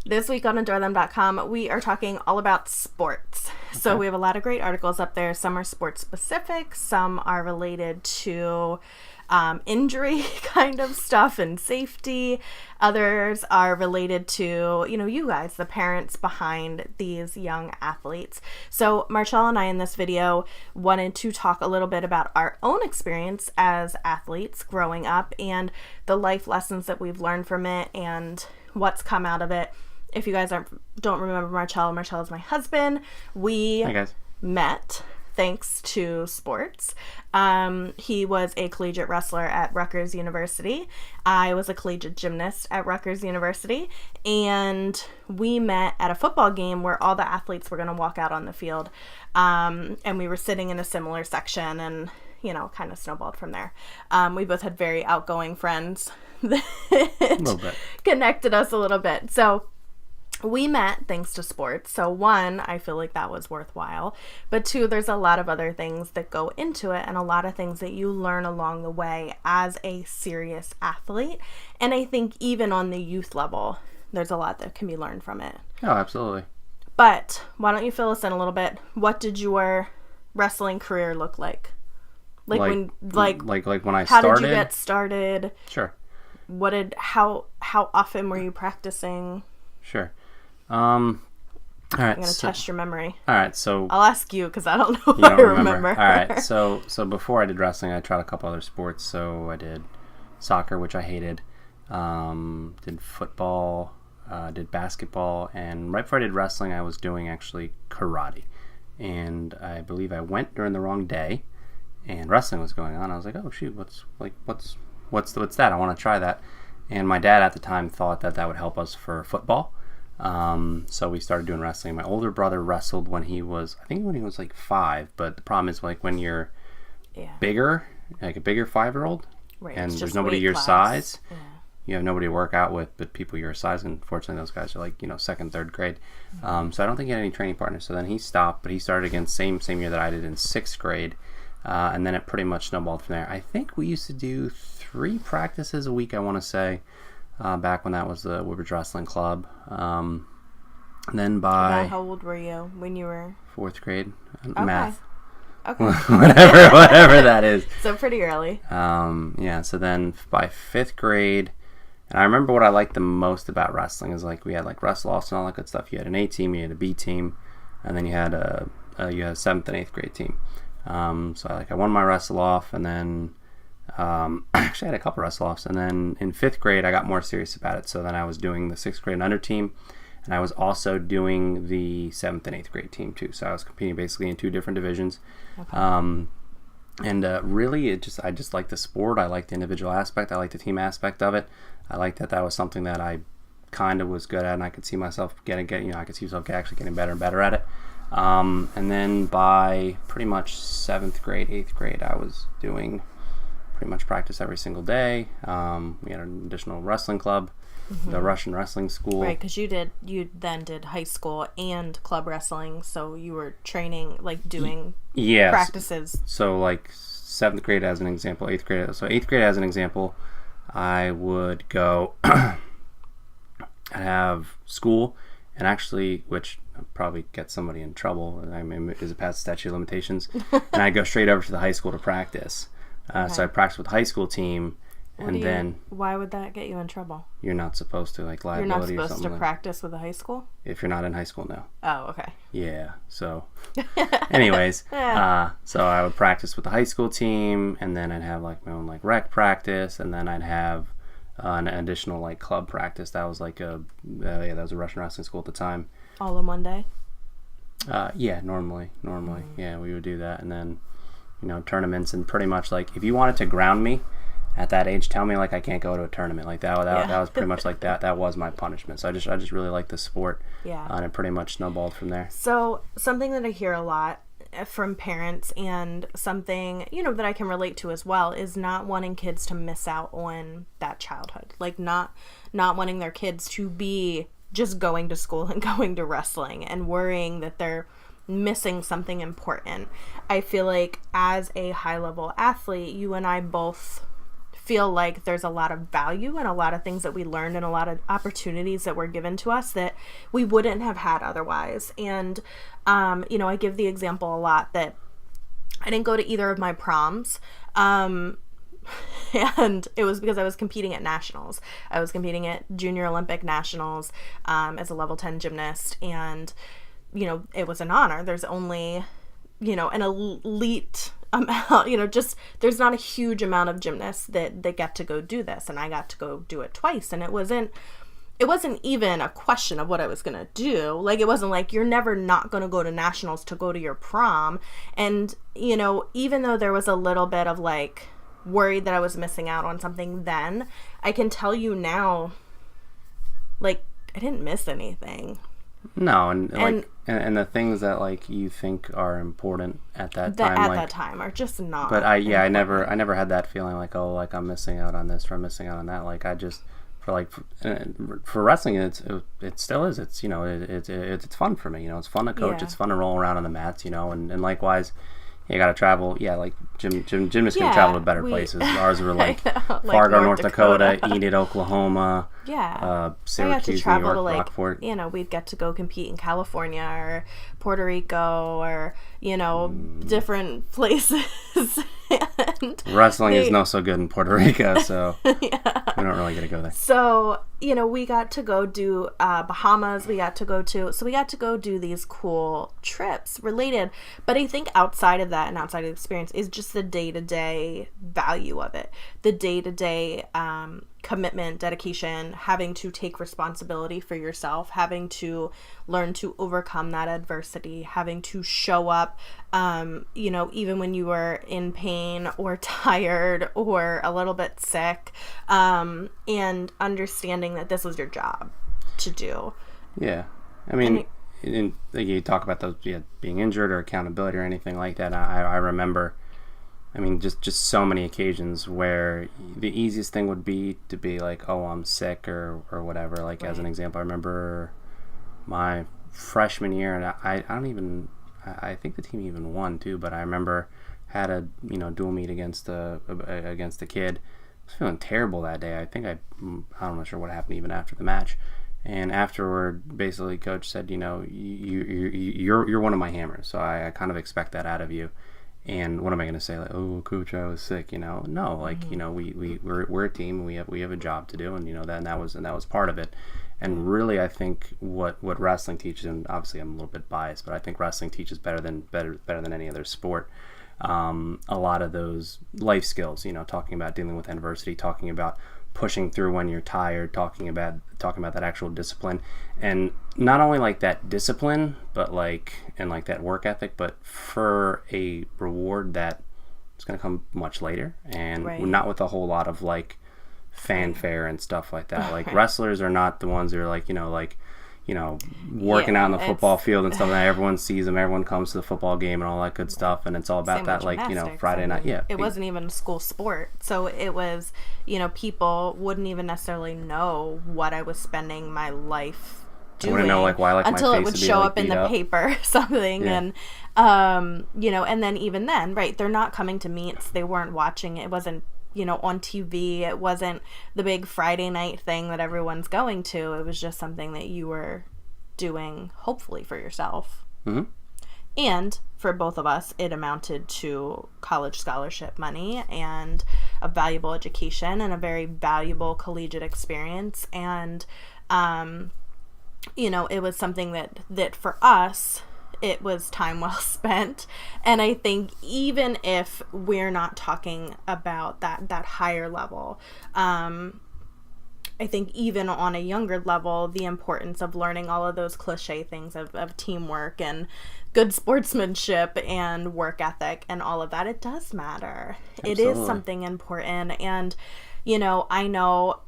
This week on AdoreThem.com, we are talking all about sports. So we have a lot of great articles up there. Some are sports specific, some are related to injury kind of stuff and safety. Others are related to, you guys, the parents behind these young athletes. So Marcello and I in this video wanted to talk a little bit about our own experience as athletes growing up and the life lessons that we've learned from it and what's come out of it. If you guys don't remember Marcello's my husband. We met thanks to sports. He was a collegiate wrestler at Rutgers University. I was a collegiate gymnast at Rutgers University. And we met at a football game where all the athletes were going to walk out on the field. And we were sitting in a similar section and, kind of snowballed from there. We both had very outgoing friends that connected us a little bit. So we met thanks to sports. So one, I feel like that was worthwhile. But two, there's a lot of other things that go into it and a lot of things that you learn along the way as a serious athlete. And I think even on the youth level, there's a lot that can be learned from it. Oh, absolutely. But why don't you fill us in a little bit? What did your wrestling career look like? Like when I started? How did you get started? Sure. How often were you practicing? Sure. All right. I'm going to test your memory. All right. So I'll ask you because I don't know if I remember. All right. So before I did wrestling, I tried a couple other sports. So I did soccer, which I hated. Did football, did basketball. And right before I did wrestling, I was doing actually karate. And I believe I went during the wrong day and wrestling was going on. I was like, oh shoot, what's that? I want to try that. And my dad at the time thought that would help us for football. So we started doing wrestling. My older brother wrestled when he was like 5. But the problem is like when you're bigger, like a bigger 5-year-old, right, and there's nobody your size, you have nobody to work out with, but people your size. And fortunately, those guys are like second, third grade. So I don't think he had any training partners. So then he stopped, but he started again same year that I did in 6th grade, and then it pretty much snowballed from there. I think we used to do 3 practices a week, I want to say, back when that was the Woodbridge Wrestling Club. And then by... How old were you when you were... 4th grade. Okay. Math. Okay. whatever that is. So pretty early. So then by 5th grade, and I remember what I liked the most about wrestling is like we had like wrestle-offs and all that good stuff. You had an A team, you had a B team, and then you had a 7th and 8th grade team. So I won my wrestle-off, and then... actually I had a couple wrestle-offs, and then in 5th grade I got more serious about it. So then I was doing the 6th grade and under team, and I was also doing the 7th and 8th grade team too. So I was competing basically in 2 different divisions. Okay. Really I just liked the sport. I liked the individual aspect. I liked the team aspect of it. I liked that was something that I kind of was good at, and I could see myself I could see myself actually getting better and better at it. And then by pretty much 7th grade, 8th grade, I was doing pretty much practice every single day. We had an additional wrestling club, the Russian wrestling school. Right, because you then did high school and club wrestling, so you were training, like doing practices. So like 7th grade as an example, 8th grade. So 8th grade as an example, I would go and have school, and actually, which probably get somebody in trouble. I mean, is it past statute of limitations? And I'd go straight over to the high school to practice. So I practiced with the high school team, why would that get you in trouble? You're not supposed to, like liability or something. You're not supposed to practice with a high school? If you're not in high school, no. Oh, okay. Yeah, so anyways, so I would practice with the high school team, and then I'd have like my own like rec practice, and then I'd have an additional like club practice. That was like that was a Russian wrestling school at the time. All in one day? Normally. Yeah, we would do that, and then tournaments, and pretty much like if you wanted to ground me at that age, tell me like I can't go to a tournament. Like that was pretty much like that was my punishment. So I just really liked the sport. Yeah. And it pretty much snowballed from there. So something that I hear a lot from parents, and something that I can relate to as well, is not wanting kids to miss out on that childhood. Like not wanting their kids to be just going to school and going to wrestling and worrying that they're missing something important. I feel like as a high level athlete, you and I both feel like there's a lot of value and a lot of things that we learned and a lot of opportunities that were given to us that we wouldn't have had otherwise. And, I give the example a lot that I didn't go to either of my proms. And it was because I was competing at nationals. I was competing at Junior Olympic Nationals as a level 10 gymnast. And, it was an honor. There's only, an elite amount, there's not a huge amount of gymnasts that get to go do this. And I got to go do it twice. And it wasn't even a question of what I was going to do. Like, it wasn't like you're never not going to go to nationals to go to your prom. And, even though there was a little bit of like worried that I was missing out on something then, I can tell you now, like, I didn't miss anything. No, and the things that like you think are important at that time, that time are just not. But I never had that feeling like, oh, like I'm missing out on this or I'm missing out on that. Like I just for wrestling, it still is. It's it's fun for me. It's fun to coach. Yeah. It's fun to roll around on the mats. And likewise. You got to travel. Yeah, like gymnasts can travel to better places. Ours were like Fargo, North Dakota, Enid, Oklahoma. Yeah, Syracuse, New York, Rockport. We'd get to go compete in California or Puerto Rico or different places. Wrestling is not so good in Puerto Rico, so we don't really get to go there. So we got to go do Bahamas. We got to go do these cool trips related. But I think outside of that and outside of the experience is just the day-to-day value of it. The day-to-day commitment, dedication, having to take responsibility for yourself, having to learn to overcome that adversity, having to show up, even when you were in pain or tired or a little bit sick, and understanding that this was your job to do. Yeah. I mean, you talk about those being injured or accountability or anything like that. I remember, just so many occasions where the easiest thing would be to be like, oh, I'm sick or whatever. Like, right. As an example, I remember my freshman year, and I think the team even won too, but I remember had a dual meet against a kid. I was feeling terrible that day. I'm not sure what happened even after the match. And afterward, basically, coach said, you're one of my hammers, so I kind of expect that out of you. And what am I going to say? Like, oh, coach, I was sick. No, like, we're a team. We have a job to do, and that was part of it. And really, I think what wrestling teaches, and obviously I'm a little bit biased, but I think wrestling teaches better than any other sport. A lot of those life skills, talking about dealing with adversity, talking about pushing through when you're tired, talking about that actual discipline, and not only like that discipline, but like that work ethic, but for a reward that is going to come much later, and not with a whole lot of like fanfare and stuff like that. Like wrestlers are not the ones that are working out on the football field and stuff like that. Everyone sees them, everyone comes to the football game and all that good stuff, and it's all about that, like, Friday night. Yeah. It wasn't even a school sport. So it was, people wouldn't even necessarily know what I was spending my life doing. I wouldn't know, like, why, like, until my face it would show up in the paper or something. Yeah. And, and then even then, right, they're not coming to meets. They weren't watching it. It wasn't, on TV. It wasn't the big Friday night thing that everyone's going to. It was just something that you were doing, hopefully, for yourself. Mm-hmm. And for both of us, it amounted to college scholarship money and a valuable education and a very valuable collegiate experience. And, it was something that for us, it was time well spent. And I think even if we're not talking about that higher level, I think even on a younger level, the importance of learning all of those cliche things of teamwork and good sportsmanship and work ethic and all of that, it does matter. Absolutely. It is something important. And, I know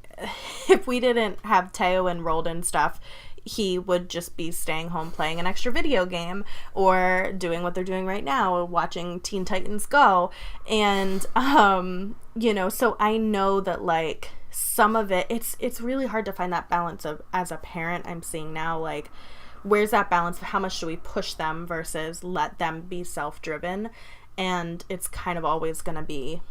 if we didn't have Teo enrolled in stuff, he would just be staying home playing an extra video game or doing what they're doing right now, watching Teen Titans Go. And, so I know that, like, some of it, it's really hard to find that balance of, as a parent, I'm seeing now, like, where's that balance of how much do we push them versus let them be self-driven? And it's kind of always going to be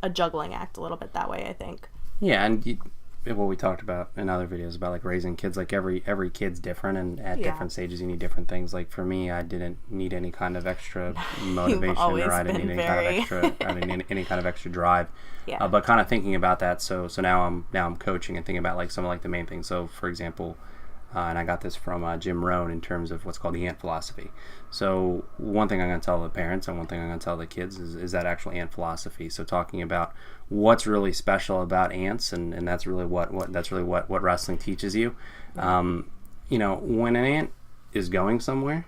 a juggling act a little bit that way, I think. Yeah, and what we talked about in other videos about like raising kids, like every kid's different, and at different stages you need different things. Like for me, I didn't need any kind of extra motivation, or I didn't need any kind of extra drive. Yeah. But kind of thinking about that, so now I'm coaching and thinking about like some of like the main things. So for example, and I got this from Jim Rohn in terms of what's called the ant philosophy. So one thing I'm going to tell the parents and one thing I'm going to tell the kids is that actual ant philosophy. So talking about what's really special about ants, and that's really what wrestling teaches you. You know, when an ant is going somewhere,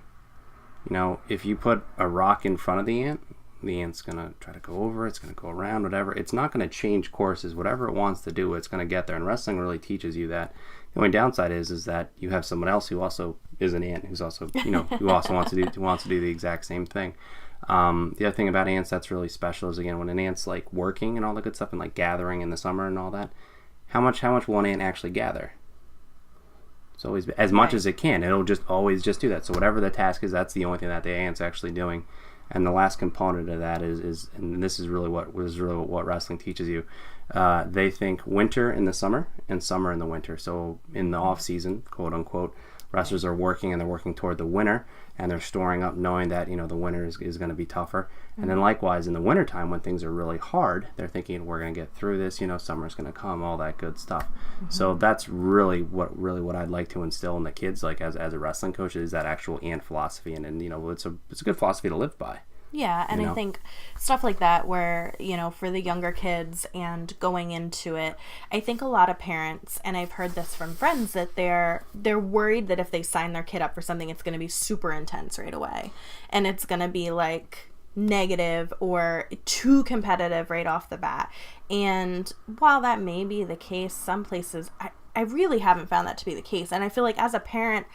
you know, if you put a rock in front of the ant's going to try to go over, it's going to go around, whatever. It's not going to change courses. Whatever it wants to do, it's going to get there. And wrestling really teaches you that. The only downside is that you have someone else who also is an ant, who's also, you know, who also wants to do the exact same thing. The other thing about ants that's really special is, again, when an ant's like working and all the good stuff and like gathering in the summer and all that, how much will an ant actually gather? It's always as much as it can. It'll just always just do that. So whatever the task is, that's the only thing that the ant's actually doing. And the last component of that is and this is really what wrestling teaches you. They think winter in the summer and summer in the winter. So in the off season, quote unquote, wrestlers are working and they're working toward the winter, and they're storing up knowing that, you know, the winter is going to be tougher. And then likewise in the wintertime when things are really hard, they're thinking we're going to get through this, you know, summer's going to come, all that good stuff. So that's really what I'd like to instill in the kids, like as a wrestling coach, is that actual ant philosophy. And you know, it's a good philosophy to live by. Yeah, and I think stuff like that where, you know, for the younger kids and going into it, I think a lot of parents, and I've heard this from friends, that they're worried that if they sign their kid up for something, it's going to be super intense right away. And it's going to be like negative or too competitive right off the bat. And while that may be the case, some places, I really haven't found that to be the case. And I feel like as a parent,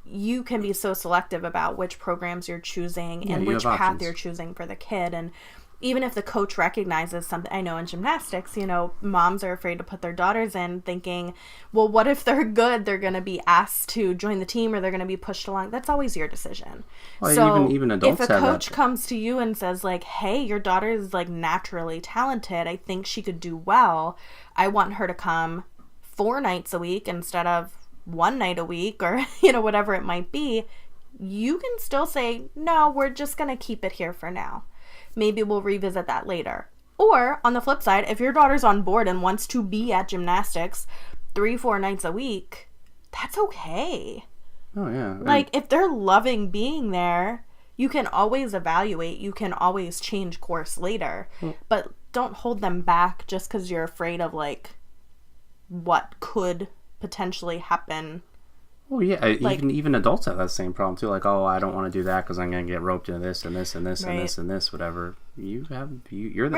you can be so selective about which programs you're choosing and which path you're choosing for the kid. And even if the coach recognizes something, I know in gymnastics, you know, moms are afraid to put their daughters in thinking, well, what if they're good? They're going to be asked to join the team or they're going to be pushed along. That's always your decision. Well, so even adults if a coach comes to you and says like, hey, your daughter is like naturally talented, I think she could do well, I want her to come 4 nights a week instead of 1 night a week, or, you know, whatever it might be, you can still say, no, we're just going to keep it here for now. Maybe we'll revisit that later. Or on the flip side, if your daughter's on board and wants to be at gymnastics 3-4 nights a week, that's okay. Oh, yeah. Like, if they're loving being there, you can always evaluate. You can always change course later. But don't hold them back just because you're afraid of, like, what could potentially happen. Well, yeah, like, even adults have that same problem too. Like, oh, I don't want to do that because I'm going to get roped into this and this and this and this and this, whatever. You're the parent. You're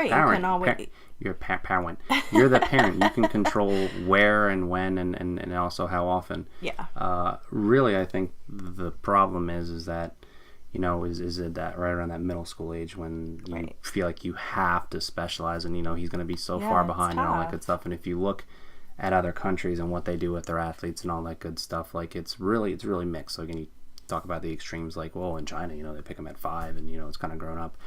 parent. You're the parent. You can control where and when and also how often. Yeah. Really, I think the problem is that, you know, is it that right around that middle school age when you feel like you have to specialize, and, you know, he's going to be so far behind and all that good stuff. And if you look at other countries and what they do with their athletes and all that good stuff, like it's really mixed. So again, you talk about the extremes, like, well, in China, you know, they pick them at 5 and, you know, it's kind of grown up.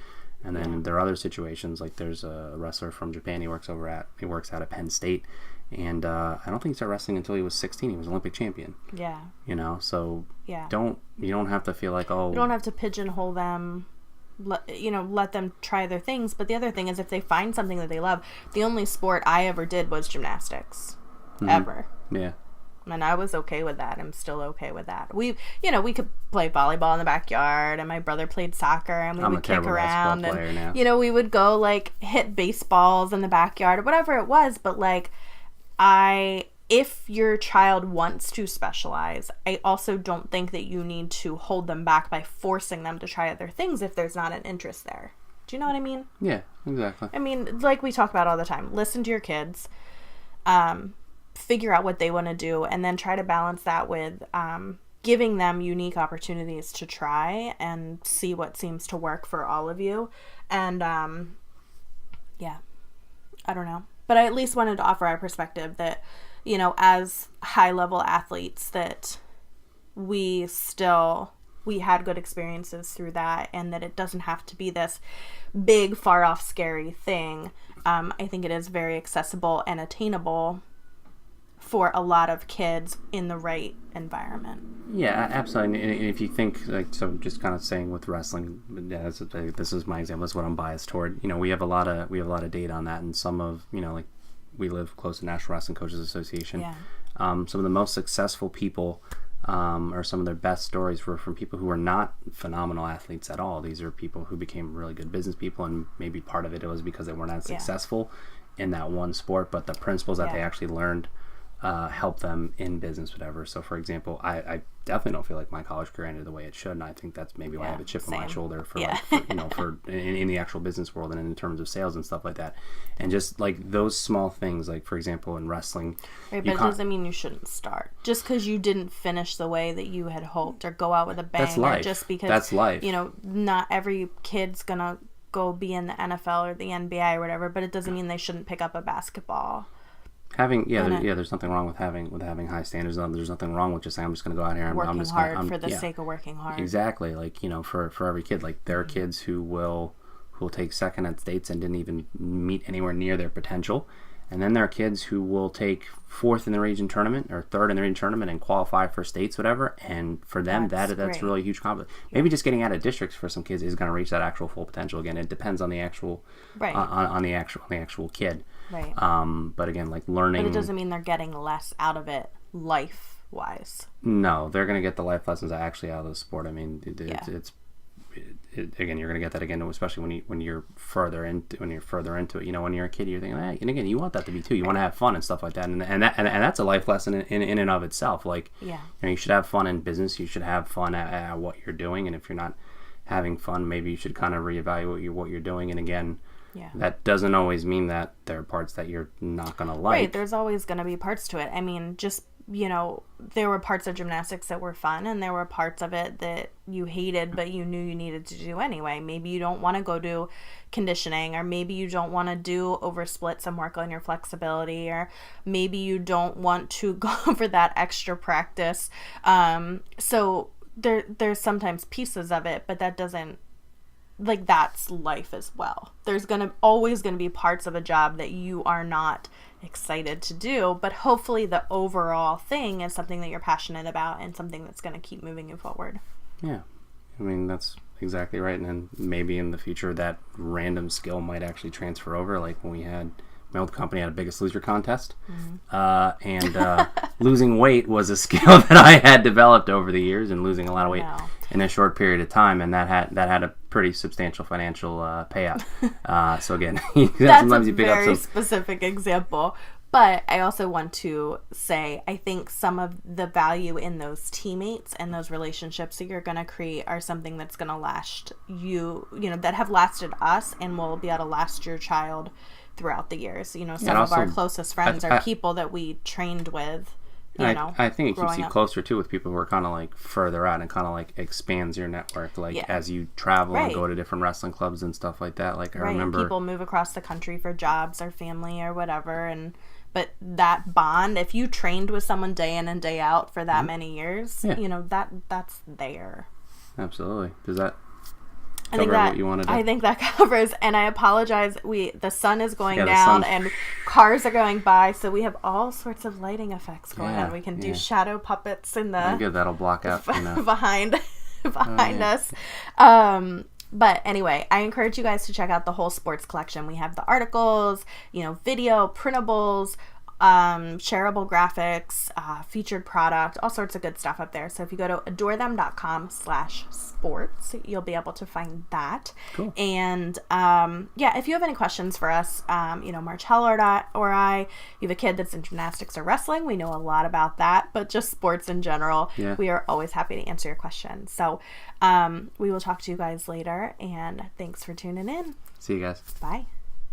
And then there are other situations, like there's a wrestler from Japan, he works out at Penn State, and I don't think he started wrestling until he was 16. He was an Olympic champion. Yeah. You know, so you don't have to feel like, oh, you don't have to pigeonhole them. Let them try their things. But the other thing is, if they find something that they love, the only sport I ever did was gymnastics. Ever. Yeah. And I was okay with that. I'm still okay with that. We could play volleyball in the backyard, and my brother played soccer, and we would kick around, and now. We would go like hit baseballs in the backyard or whatever it was. But like, if your child wants to specialize, I also don't think that you need to hold them back by forcing them to try other things if there's not an interest there. Do you know what I mean? Yeah, exactly. I mean, like we talk about all the time, listen to your kids, figure out what they want to do, and then try to balance that with giving them unique opportunities to try and see what seems to work for all of you. And I don't know, but I at least wanted to offer our perspective that, you know, as high level athletes, that we still we had good experiences through that, and that it doesn't have to be this big, far off, scary thing. I think it is very accessible and attainable for a lot of kids in the right environment. Yeah, absolutely. And if you think, like, so just kind of saying with wrestling, yeah, this is my example. This is what I'm biased toward. We have a lot of data on that, and some of, like, we live close to National Wrestling Coaches Association. Yeah. Some of the most successful people, or some of their best stories, were from people who were not phenomenal athletes at all. These are people who became really good business people, and maybe part of it was because they weren't as successful in that one sport, but the principles that they actually learned help them in business, whatever. So, for example, I definitely don't feel like my college career ended the way it should, and I think that's maybe why I have a chip on my shoulder for, for in the actual business world and in terms of sales and stuff like that. And just like those small things, like for example in wrestling, right? But it doesn't mean you shouldn't start just because you didn't finish the way that you had hoped or go out with a bang. That's life. Or just because that's life. Not every kid's gonna go be in the NFL or the NBA or whatever, but it doesn't mean they shouldn't pick up a basketball. There's nothing wrong with having high standards. There's nothing wrong with just saying I'm just going to go out here and working I'm just hard gonna, for the sake of working hard. Exactly, like for every kid, like there are kids who will take second at states and didn't even meet anywhere near their potential, and then there are kids who will take fourth in the region tournament or third in the region tournament and qualify for states, whatever. And for them, that's really a huge compliment. Maybe just getting out of districts for some kids is going to reach that actual full potential. Again, it depends on the actual on the actual kid. Right. But again, like learning. But it doesn't mean they're getting less out of it life-wise. No, they're going to get the life lessons actually out of the sport. I mean, again, you're going to get that again, especially when you're further into it. When you're a kid, you're thinking, and again, you want that to be too. You want to have fun and stuff like that, and that's a life lesson in and of itself. Like, you should have fun in business. You should have fun at what you're doing, and if you're not having fun, maybe you should kind of reevaluate what you're doing. And again, that doesn't always mean that there are parts that you're not going to like. Right, there's always going to be parts to it. I mean, just, there were parts of gymnastics that were fun, and there were parts of it that you hated, but you knew you needed to do anyway. Maybe you don't want to go do conditioning, or maybe you don't want to do over splits and work on your flexibility, or maybe you don't want to go for that extra practice. So there's sometimes pieces of it, but that doesn't, like, that's life as well. There's always going to be parts of a job that you are not excited to do, but hopefully the overall thing is something that you're passionate about and something that's going to keep moving you forward. Yeah. I mean, that's exactly right. And then maybe in the future that random skill might actually transfer over, like when we had my old company had a Biggest Loser contest, and losing weight was a skill that I had developed over the years, and losing a lot of weight in a short period of time, and that had a pretty substantial financial payout. So again, sometimes you pick up some very specific example. But I also want to say, I think some of the value in those teammates and those relationships that you're going to create are something that's going to last that have lasted us and will be able to last your child throughout the years. Some of our closest friends are people that we trained with. I think it keeps you closer too with people who are kind of like further out, and kind of like expands your network, as you travel and go to different wrestling clubs and stuff like that. Like I remember people move across the country for jobs or family or whatever, but that bond, if you trained with someone day in and day out for that many years, that's there. Absolutely. Does that cover what you wanted to? I think that covers, and I apologize. The sun is going down and cars are going by, so we have all sorts of lighting effects going on. We can do shadow puppets in the good. That'll block out behind us. But anyway, I encourage you guys to check out the whole sports collection. We have the articles, video, printables, shareable graphics, featured product, all sorts of good stuff up there. So if you go to adorethem.com/sports, you'll be able to find that. Cool. And if you have any questions for us, Marcello or I, you have a kid that's in gymnastics or wrestling, we know a lot about that, but just sports in general, we are always happy to answer your questions. So we will talk to you guys later, and thanks for tuning in. See you guys. Bye.